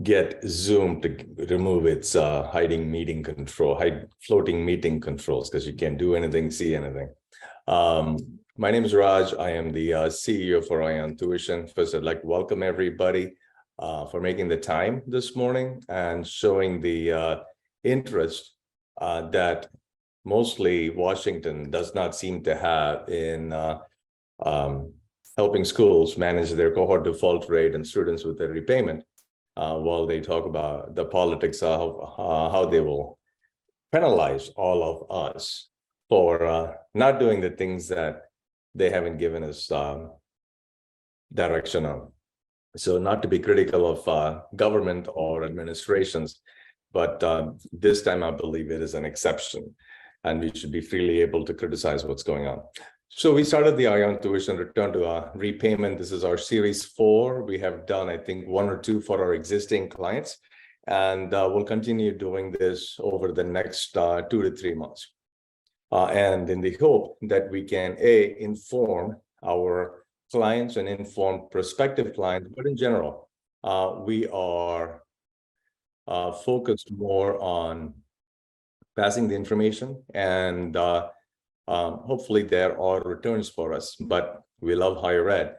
get Zoom to remove its floating meeting controls, because you can't do anything, see anything. My name is Raj. I am the CEO for IonTuition. First, I'd like to welcome everybody for making the time this morning and showing the interest that mostly Washington does not seem to have in helping schools manage their cohort default rate and students with their repayment, while they talk about the politics of how they will penalize all of us for not doing the things that they haven't given us direction on. So not to be critical of government or administrations, but this time I believe it is an exception, and we should be freely able to criticize what's going on. So we started the IonTuition Return to Repayment. This is our series 4. We have done, I think, 1 or 2 for our existing clients, and we'll continue doing this over the next 2 to 3 months. And in the hope that we can, inform our clients and inform prospective clients, but in general, we are focused more on passing the information, and hopefully there are returns for us. But we love higher ed.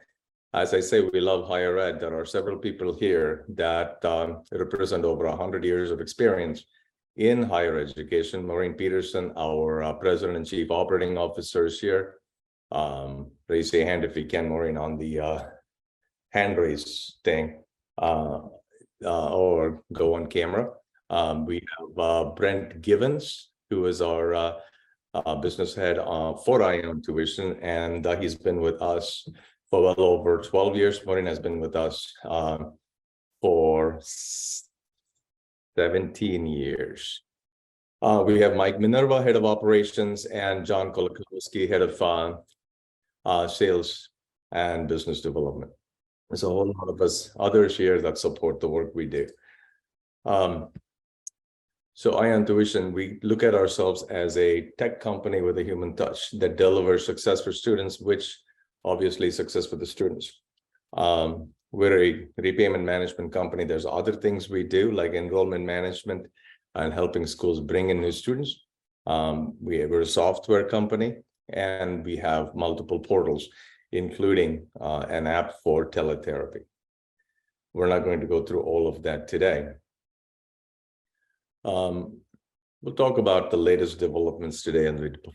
As I say, we love higher ed. There are several people here that represent over 100 years of experience in higher education. Maureen Peterson, our President and Chief Operating Officer, is here. Raise your hand if you can, Maureen, on the hand raise thing, or go on camera. We have Brent Givens, who is our business head for IonTuition, and he's been with us for well over 12 years. Maureen has been with us for 17 years. We have Mike Minerva, head of operations, and John Kolakowski, head of sales and business development. There's a whole lot of us others here that support the work we do. So IonTuition, we look at ourselves as a tech company with a human touch that delivers success for students, which obviously success for the students. We're a repayment management company. There's other things we do, like enrollment management and helping schools bring in new students. We're a software company, and we have multiple portals, including an app for teletherapy. We're not going to go through all of that today. We'll talk about the latest developments today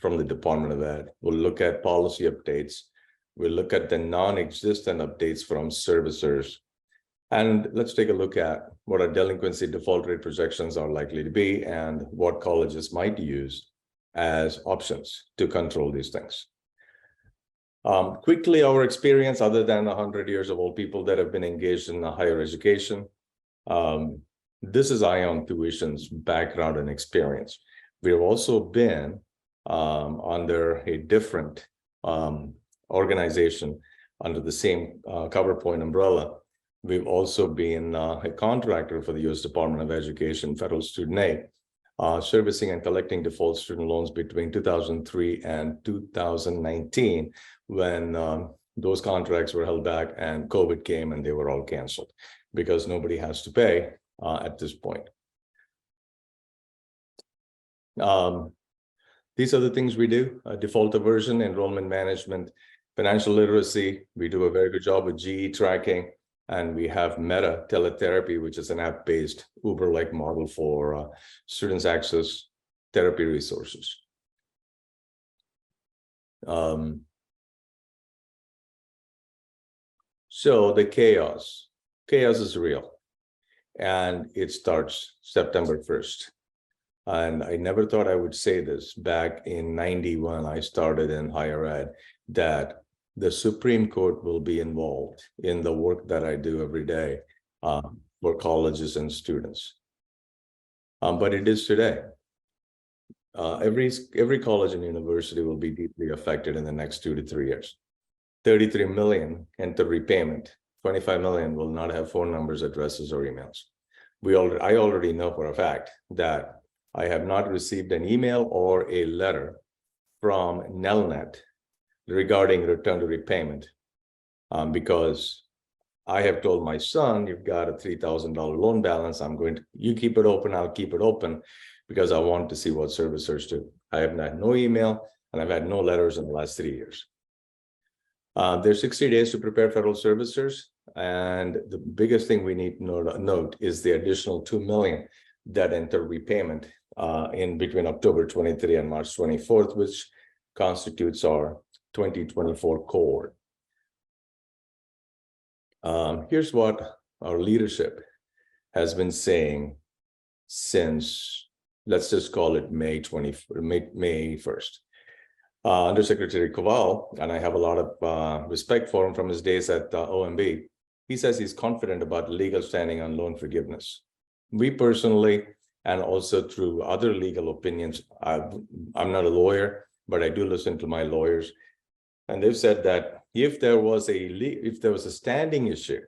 from the Department of Ed. We'll look at policy updates. We'll look at the non-existent updates from servicers. And let's take a look at what our delinquency default rate projections are likely to be and what colleges might use as options to control these things. Quickly, our experience, other than 100 years of old people that have been engaged in higher education. This is IonTuition's background and experience. We've also been under a different organization under the same CoverPoint umbrella. We've also been a contractor for the U.S. Department of Education, Federal Student Aid, servicing and collecting default student loans between 2003 and 2019, when those contracts were held back and COVID came and they were all canceled because nobody has to pay at this point. These are the things we do: default aversion, enrollment management, financial literacy. We do a very good job with GE tracking, and we have Meta teletherapy, which is an app-based Uber-like model for students access therapy resources. So the chaos is real. And it starts September 1st. And I never thought I would say this back in '91. I started in higher ed, that the Supreme Court will be involved in the work that I do every day for colleges and students. But it is today. Every college and university will be deeply affected in the next 2 to 3 years. 33 million enter repayment. 25 million will not have phone numbers, addresses, or emails. I already know for a fact that I have not received an email or a letter from Nelnet regarding return to repayment, because I have told my son, you've got a $3,000 loan balance. You keep it open, I'll keep it open because I want to see what servicers do. I have had no email and I've had no letters in the last 3 years. There's 60 days to prepare federal servicers. And the biggest thing we need to note is the additional $2 million that enter repayment in between October 23 and March 24th, which constitutes our 2024 cohort. Here's what our leadership has been saying since, let's just call it May 1st. Undersecretary Koval, and I have a lot of respect for him from his days at OMB, he says he's confident about legal standing on loan forgiveness. We personally, and also through other legal opinions, I'm not a lawyer, but I do listen to my lawyers, and they've said that if there was a standing issue,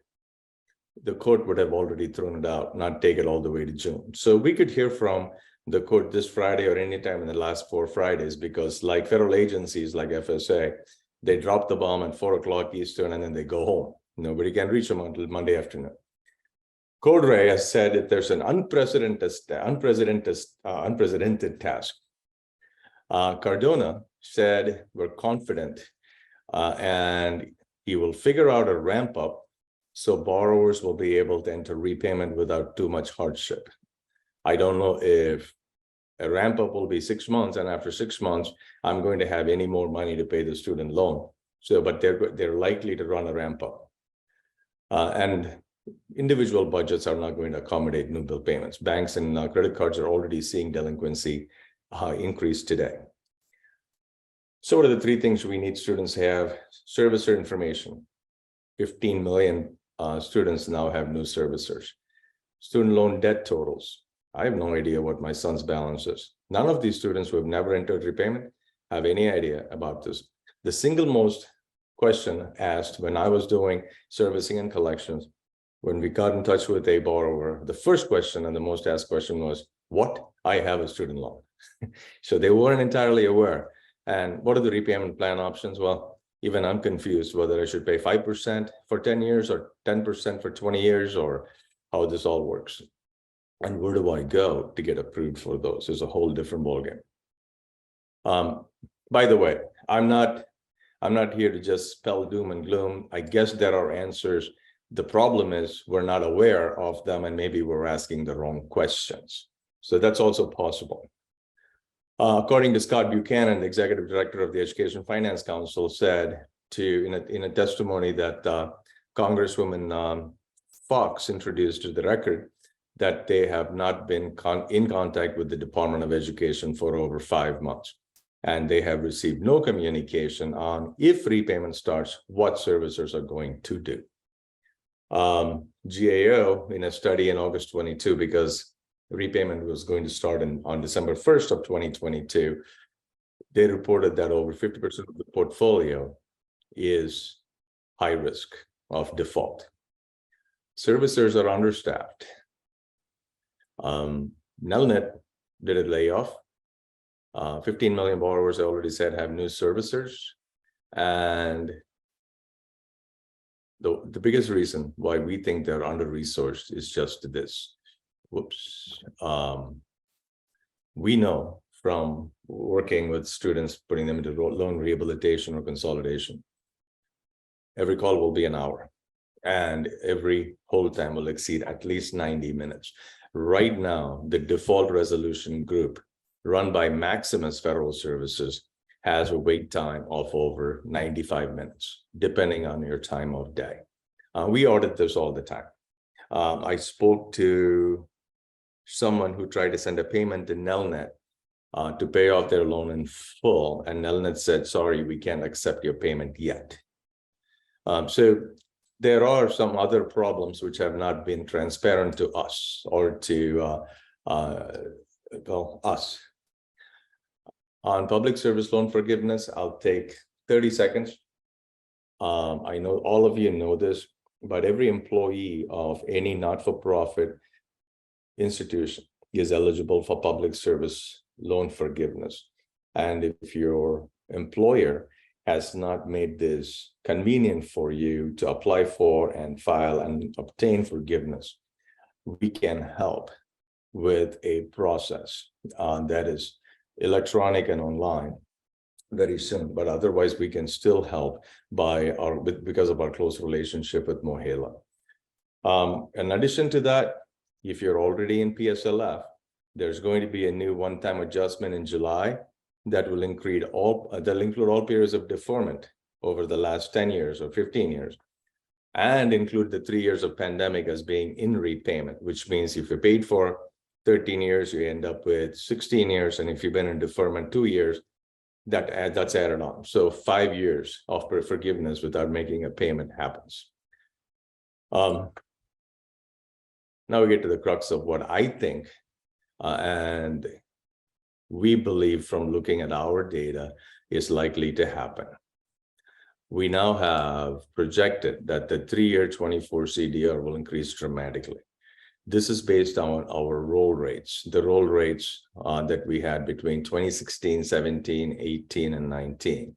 the court would have already thrown it out, not take it all the way to June. So we could hear from the court this Friday or anytime in the last 4 Fridays, because like federal agencies like FSA, they drop the bomb at 4 o'clock Eastern and then they go home. Nobody can reach them until Monday afternoon. Code Ray has said that there's an unprecedented task. Cardona said we're confident and he will figure out a ramp up so borrowers will be able to enter repayment without too much hardship. I don't know if a ramp up will be 6 months, and after 6 months, I'm going to have any more money to pay the student loan. So, but they're likely to run a ramp up. And individual budgets are not going to accommodate new bill payments. Banks and credit cards are already seeing delinquency increase today. So what are the 3 things we need students to have? Servicer information. 15 million students now have new servicers. Student loan debt totals. I have no idea what my son's balance is. None of these students who have never entered repayment have any idea about this. The single most question asked when I was doing servicing and collections, when we got in touch with a borrower, the first question and the most asked question was, what? I have a student loan. So they weren't entirely aware. And what are the repayment plan options? Well, even I'm confused whether I should pay 5% for 10 years or 10% for 20 years or how this all works. And where do I go to get approved for those? It's a whole different ballgame. By the way, I'm not here to just spell doom and gloom. I guess there are answers. The problem is we're not aware of them and maybe we're asking the wrong questions. So that's also possible. According to Scott Buchanan, the executive director of the Education Finance Council, said in a testimony that Congresswoman Fox introduced to the record, that they have not been in contact with the Department of Education for over 5 months. And they have received no communication on if repayment starts, what servicers are going to do. GAO, in a study in August 22, because repayment was going to start on December 1st of 2022, they reported that over 50% of the portfolio is high risk of default. Servicers are understaffed. Nelnet did a layoff. 15 million borrowers, I already said, have new servicers. And the biggest reason why we think they're under-resourced is just this. We know from working with students, putting them into loan rehabilitation or consolidation, every call will be an hour and every hold time will exceed at least 90 minutes. Right now, the default resolution group run by Maximus Federal Services has a wait time of over 95 minutes, depending on your time of day. We audit this all the time. I spoke to someone who tried to send a payment to Nelnet to pay off their loan in full, and Nelnet said, sorry, we can't accept your payment yet. So there are some other problems which have not been transparent to us or to us. On public service loan forgiveness, I'll take 30 seconds. I know all of you know this, but every employee of any not-for-profit institution is eligible for public service loan forgiveness. And if your employer has not made this convenient for you to apply for and file and obtain forgiveness, we can help with a process that is electronic and online very soon. But otherwise, we can still help because of our close relationship with Mohela. In addition to that, if you're already in PSLF, there's going to be a new one-time adjustment in July that will include all periods of deferment over the last 10 years or 15 years, and include the 3 years of pandemic as being in repayment, which means if you paid for 13 years, you end up with 16 years. And if you've been in deferment 2 years, that's added on. So 5 years of forgiveness without making a payment happens. Now we get to the crux of what I think, and we believe from looking at our data is likely to happen. We now have projected that the 3-year 24 CDR will increase dramatically. This is based on our roll rates, the roll rates that we had between 2016, 17, 18, and 19.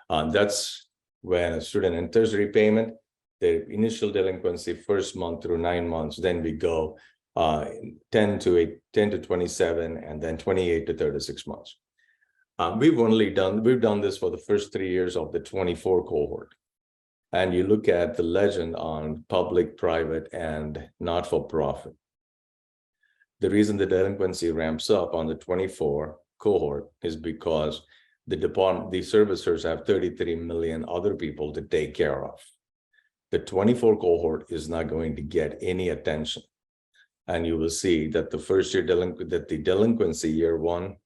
That's when a student enters repayment, the initial delinquency first month through 9 months, then we go 10 to 27, and then 28 to 36 months. We've done this for the first 3 years of the 24 cohort. And you look at the legend on public, private, and not-for-profit. The reason the delinquency ramps up on the 24 cohort is because the servicers have 33 million other people to take care of. The 24 cohort is not going to get any attention. And you will see that the first year the delinquency year one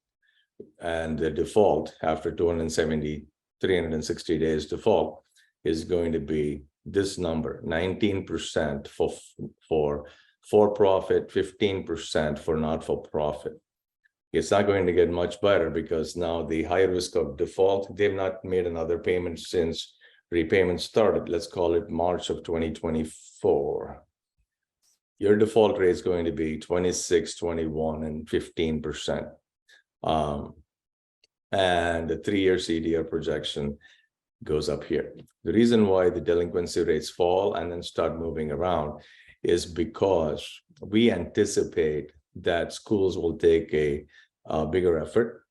and the default after 360 days default is going to be this number, 19% for profit, 15% for not-for-profit. It's not going to get much better because now the high risk of default, they've not made another payment since repayment started. Let's call it March of 2024. Your default rate is going to be 26, 21, and 15%. And the 3-year CDR projection goes up here. The reason why the delinquency rates fall and then start moving around is because we anticipate that schools will take a bigger effort,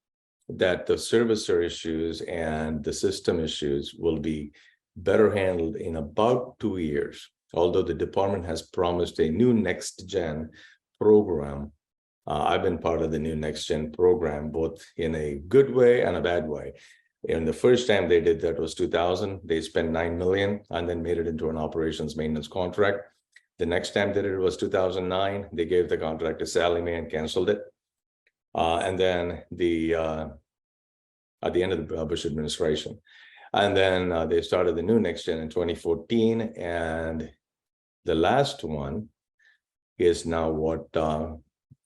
that the servicer issues and the system issues will be better handled in about 2 years. Although the department has promised a new next gen program, I've been part of the new next gen program, both in a good way and a bad way. And the first time they did that was 2000. They spent $9 million and then made it into an operations maintenance contract. The next time they did it was 2009. They gave the contract to Sally Mae and canceled it. And then at the end of the Bush administration. And then they started the new next gen in 2014. And the last one is now what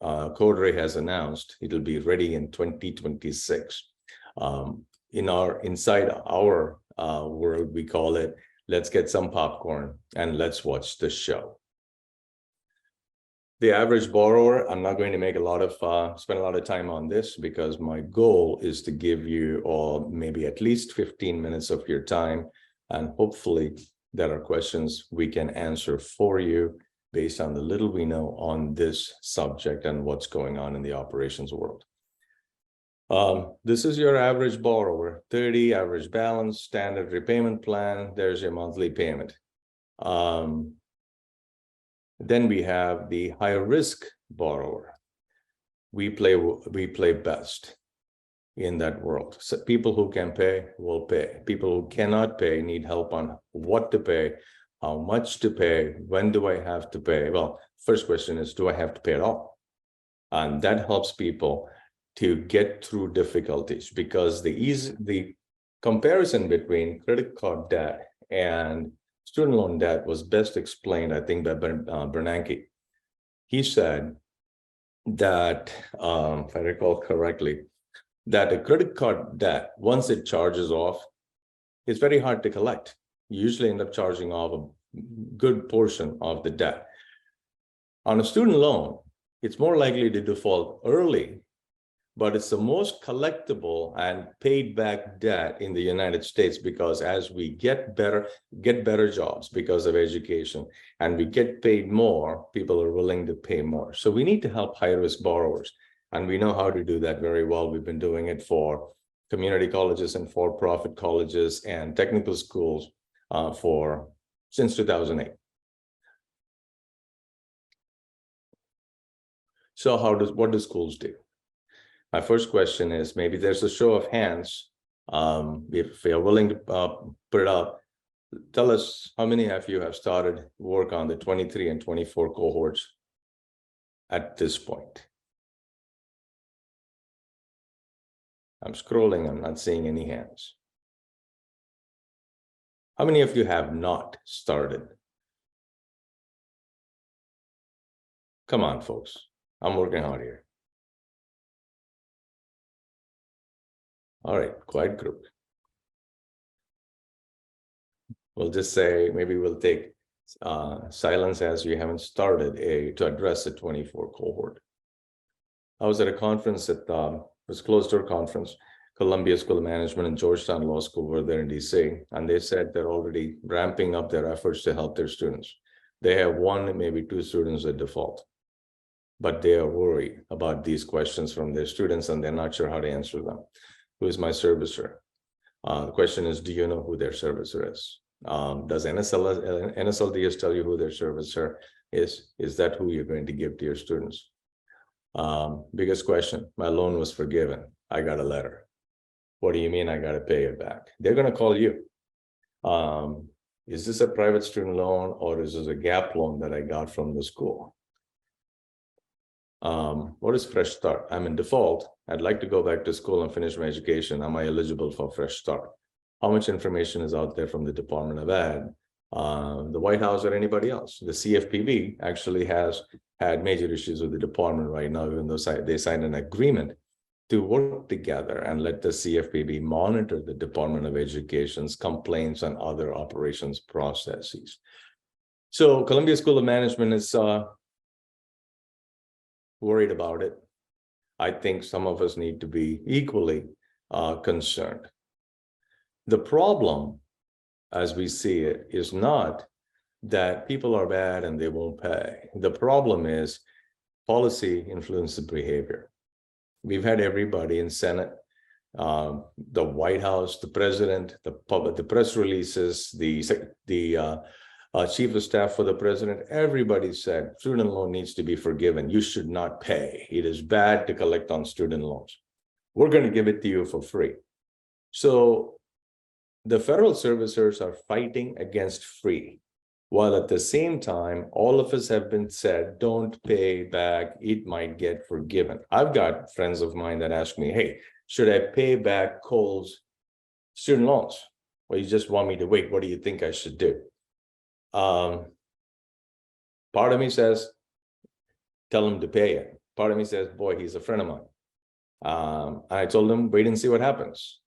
Codere has announced. It'll be ready in 2026. Inside our world, we call it, let's get some popcorn and let's watch the show. The average borrower, I'm not going to make spend a lot of time on this because my goal is to give you all maybe at least 15 minutes of your time, and hopefully there are questions we can answer for you based on the little we know on this subject and what's going on in the operations world. This is your average borrower, 30 average balance, standard repayment plan. There's your monthly payment. Then we have the higher risk borrower. We play best in that world. So people who can pay will pay. People who cannot pay need help on what to pay, how much to pay, when do I have to pay? Well, first question is, do I have to pay at all? And that helps people to get through difficulties, because the comparison between credit card debt and student loan debt was best explained, I think, by Bernanke. He said that, if I recall correctly, that a credit card debt, once it charges off, it's very hard to collect. You usually end up charging off a good portion of the debt. On a student loan, it's more likely to default early, but it's the most collectible and paid back debt in the United States, because as we get better jobs because of education, and we get paid more, people are willing to pay more. So we need to help high-risk borrowers, and we know how to do that very well. We've been doing it for community colleges and for-profit colleges and technical schools since 2008. So what do schools do? My first question is, maybe there's a show of hands. If you're willing to put it up, tell us how many of you have started work on the 23 and 24 cohorts at this point. I'm scrolling, I'm not seeing any hands. How many of you have not started? Come on, folks. I'm working hard here. All right, quiet group. We'll just say, maybe we'll take silence as we haven't started to address the 24 cohort. I was at a conference it was closed-door conference. Columbia School of Management and Georgetown Law School were there in DC, and they said they're already ramping up their efforts to help their students. They have one, maybe two students at default, but they are worried about these questions from their students, and they're not sure how to answer them. Who is my servicer? The question is, do you know who their servicer is? Does NSLDS tell you who their servicer is? Is that who you're going to give to your students? Biggest question, my loan was forgiven. I got a letter. What do you mean I got to pay it back? They're going to call you. Is this a private student loan, or is this a gap loan that I got from the school? What is fresh start? I'm in default. I'd like to go back to school and finish my education. Am I eligible for fresh start? How much information is out there from the Department of Ed, the White House, or anybody else? The CFPB actually has had major issues with the department right now, even though they signed an agreement to work together and let the CFPB monitor the Department of Education's complaints and other operations processes. So Columbia School of Management is worried about it. I think some of us need to be equally concerned. The problem, as we see it, is not that people are bad and they won't pay. The problem is policy influences behavior. We've had everybody in Senate, the White House, the president, the press releases, the chief of staff for the president, everybody said student loan needs to be forgiven. You should not pay. It is bad to collect on student loans. We're going to give it to you for free. So the federal servicers are fighting against free, while at the same time, all of us have been said, don't pay back, it might get forgiven. I've got friends of mine that ask me, hey, should I pay back Cole's student loans? Or you just want me to wait? What do you think I should do? Part of me says, tell him to pay it. Part of me says, boy, he's a friend of mine. I told him, wait and see what happens.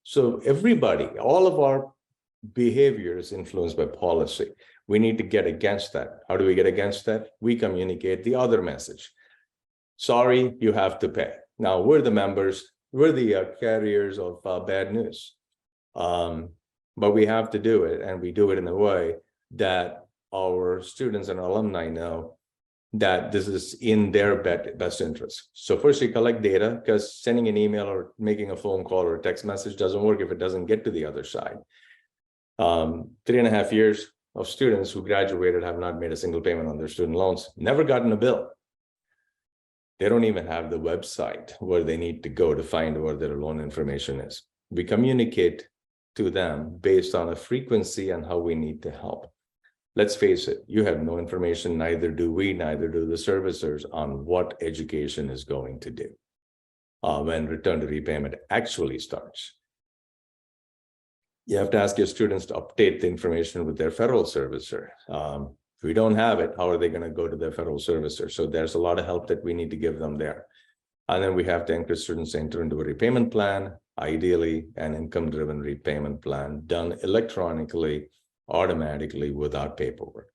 So everybody, all of our behavior is influenced by policy. We need to get against that. How do we get against that? We communicate the other message. Sorry, you have to pay. Now, we're the members, we're the carriers of bad news. But we have to do it, and we do it in a way that our students and alumni know that this is in their best interest. So first you collect data, because sending an email or making a phone call or a text message doesn't work if it doesn't get to the other side. 3.5 years of students who graduated have not made a single payment on their student loans, never gotten a bill. They don't even have the website where they need to go to find where their loan information is. We communicate to them based on a frequency and how we need to help. Let's face it, you have no information, neither do we, neither do the servicers, on what education is going to do when return to repayment actually starts. You have to ask your students to update the information with their federal servicer. If we don't have it, how are they going to go to their federal servicer? So there's a lot of help that we need to give them there. And then we have to encourage students to enter into a repayment plan, ideally an income-driven repayment plan done electronically, automatically, without paperwork.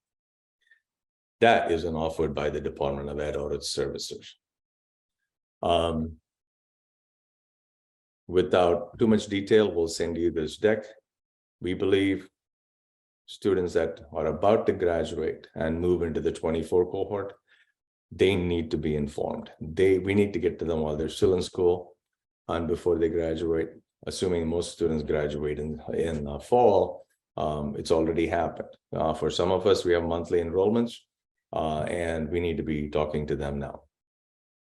That is an offered by the Department of Ed or its servicers. Without too much detail, we'll send you this deck. We believe students that are about to graduate and move into the 24 cohort, they need to be informed. We need to get to them while they're still in school and before they graduate. Assuming most students graduate in fall, it's already happened. For some of us, we have monthly enrollments, and we need to be talking to them now.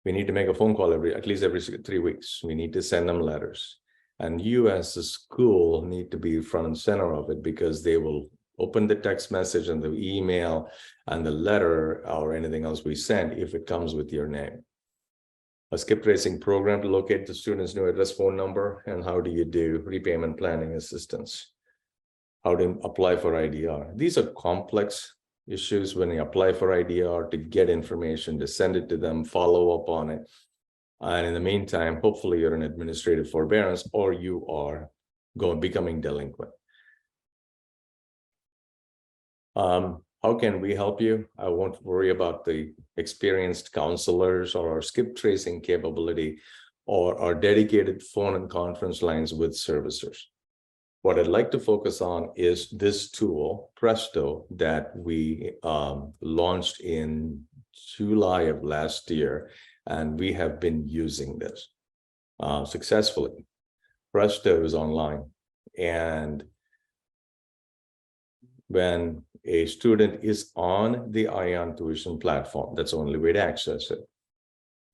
We need to make a phone call at least every 3 weeks. We need to send them letters. And you as a school need to be front and center of it, because they will open the text message and the email and the letter or anything else we send if it comes with your name. A skip tracing program to locate the student's new address, phone number, and how do you do repayment planning assistance? How to apply for IDR. These are complex issues when you apply for IDR, to get information, to send it to them, follow up on it. And in the meantime, hopefully you're in administrative forbearance or you are becoming delinquent. How can we help you? I won't worry about the experienced counselors or our skip tracing capability or our dedicated phone and conference lines with servicers. What I'd like to focus on is this tool, Presto, that we launched in July of last year, and we have been using this successfully. Presto is online, and when a student is on the IonTuition platform, that's the only way to access it.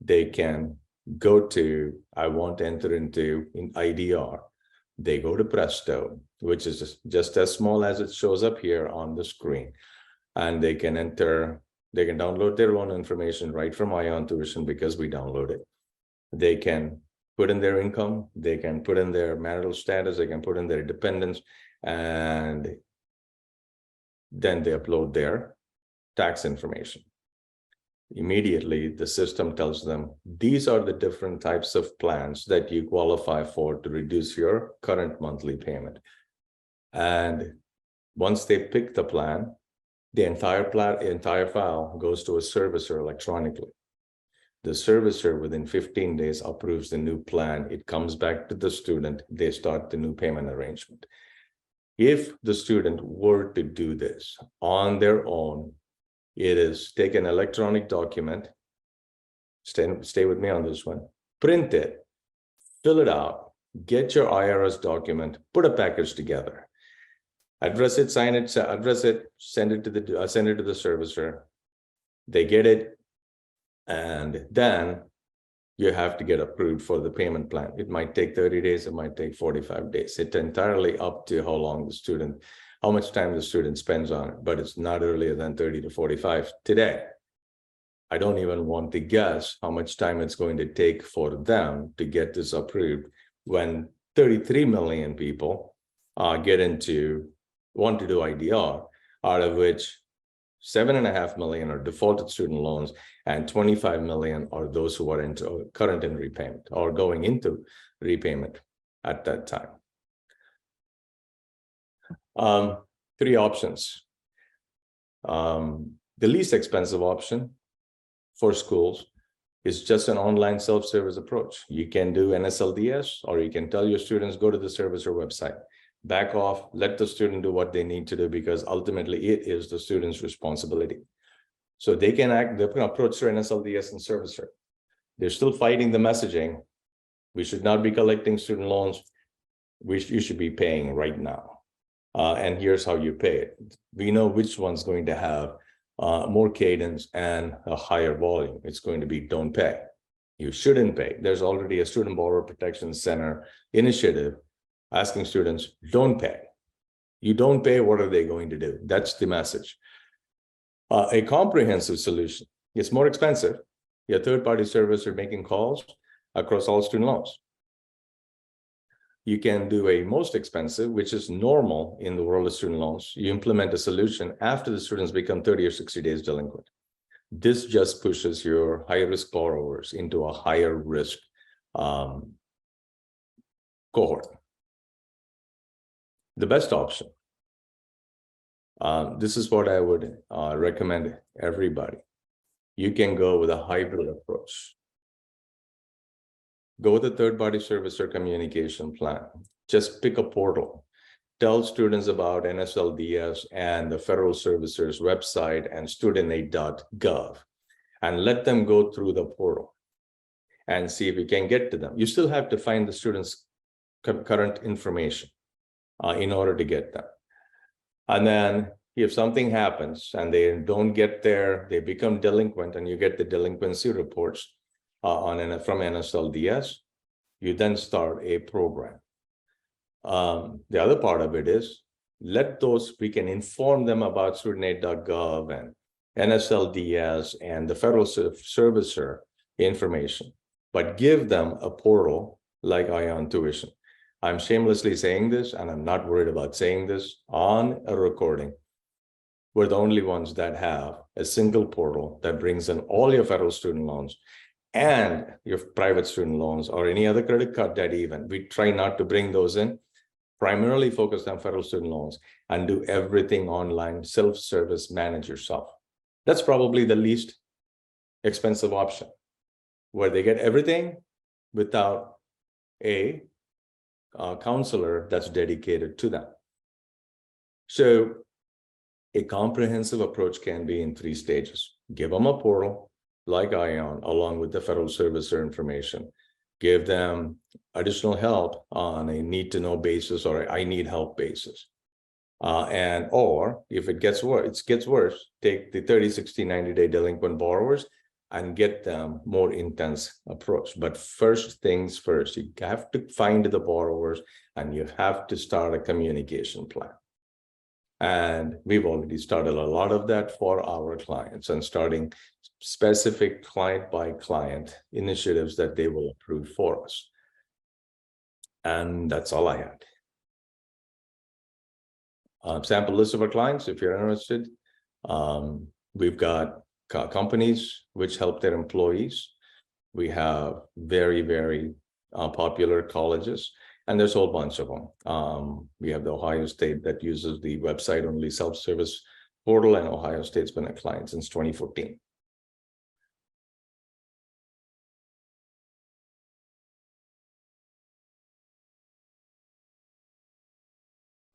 They can go to, I want to enter into in IDR. They go to Presto, which is just as small as it shows up here on the screen. And they can download their loan information right from IonTuition because we download it. They can put in their income, they can put in their marital status, they can put in their dependents, and then they upload their tax information. Immediately, the system tells them, these are the different types of plans that you qualify for to reduce your current monthly payment. And once they pick the plan, the entire file goes to a servicer electronically. The servicer within 15 days approves the new plan. It comes back to the student. They start the new payment arrangement. If the student were to do this on their own, it is take an electronic document, stay with me on this one, print it, fill it out, get your IRS document, put a package together, address it, sign it, address it, send it to the servicer. They get it, and then you have to get approved for the payment plan. It might take 30 days, it might take 45 days. It's entirely up to how much time the student spends on it, but it's not earlier than 30 to 45 today. I don't even want to guess how much time it's going to take for them to get this approved when 33 million people want to do IDR, out of which 7.5 million are defaulted student loans, and 25 million are those who are current in repayment or going into repayment at that time. 3 options. The least expensive option for schools is just an online self-service approach. You can do NSLDS, or you can tell your students, go to the servicer website, back off, let the student do what they need to do, because ultimately it is the student's responsibility. So they can approach their NSLDS and servicer. They're still fighting the messaging. We should not be collecting student loans. You should be paying right now. And here's how you pay it. We know which one's going to have more cadence and a higher volume. It's going to be don't pay. You shouldn't pay. There's already a Student Borrower Protection Center initiative asking students, don't pay. You don't pay, what are they going to do? That's the message. A comprehensive solution. It's more expensive. Your third-party servicer making calls across all student loans. You can do a most expensive, which is normal in the world of student loans. You implement a solution after the students become 30 or 60 days delinquent. This just pushes your high-risk borrowers into a higher risk cohort. The best option. This is what I would recommend everybody. You can go with a hybrid approach. Go with the third-party servicer communication plan. Just pick a portal. Tell students about NSLDS and the federal servicer's website and studentaid.gov, and let them go through the portal and see if you can get to them. You still have to find the students' current information in order to get them. And then if something happens and they don't get there, they become delinquent, and you get the delinquency reports from NSLDS, you then start a program. The other part of it is we can inform them about studentaid.gov and NSLDS and the federal servicer information, but give them a portal like IonTuition. I'm shamelessly saying this, and I'm not worried about saying this on a recording. We're the only ones that have a single portal that brings in all your federal student loans and your private student loans or any other credit card debt even. We try not to bring those in, primarily focused on federal student loans, and do everything online, self-service, manage yourself. That's probably the least expensive option, where they get everything without a counselor that's dedicated to them. So a comprehensive approach can be in 3 stages. Give them a portal like Ion, along with the federal servicer information. Give them additional help on a need-to-know basis or I need help basis. Or if it gets worse, take the 30, 60, 90-day delinquent borrowers and get them more intense approach. But first things first, you have to find the borrowers and you have to start a communication plan. And we've already started a lot of that for our clients and starting specific client by client initiatives that they will approve for us. And that's all I had. Sample list of our clients, if you're interested. We've got companies which help their employees. We have very, very popular colleges, and there's a whole bunch of them. We have the Ohio State that uses the website only self-service portal, and Ohio State's been a client since 2014.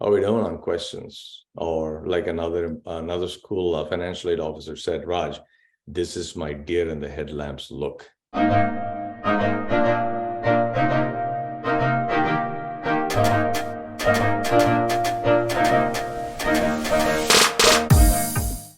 Are we doing on questions? Or like another school financial aid officer said, Raj, this is my deer in the headlamps look.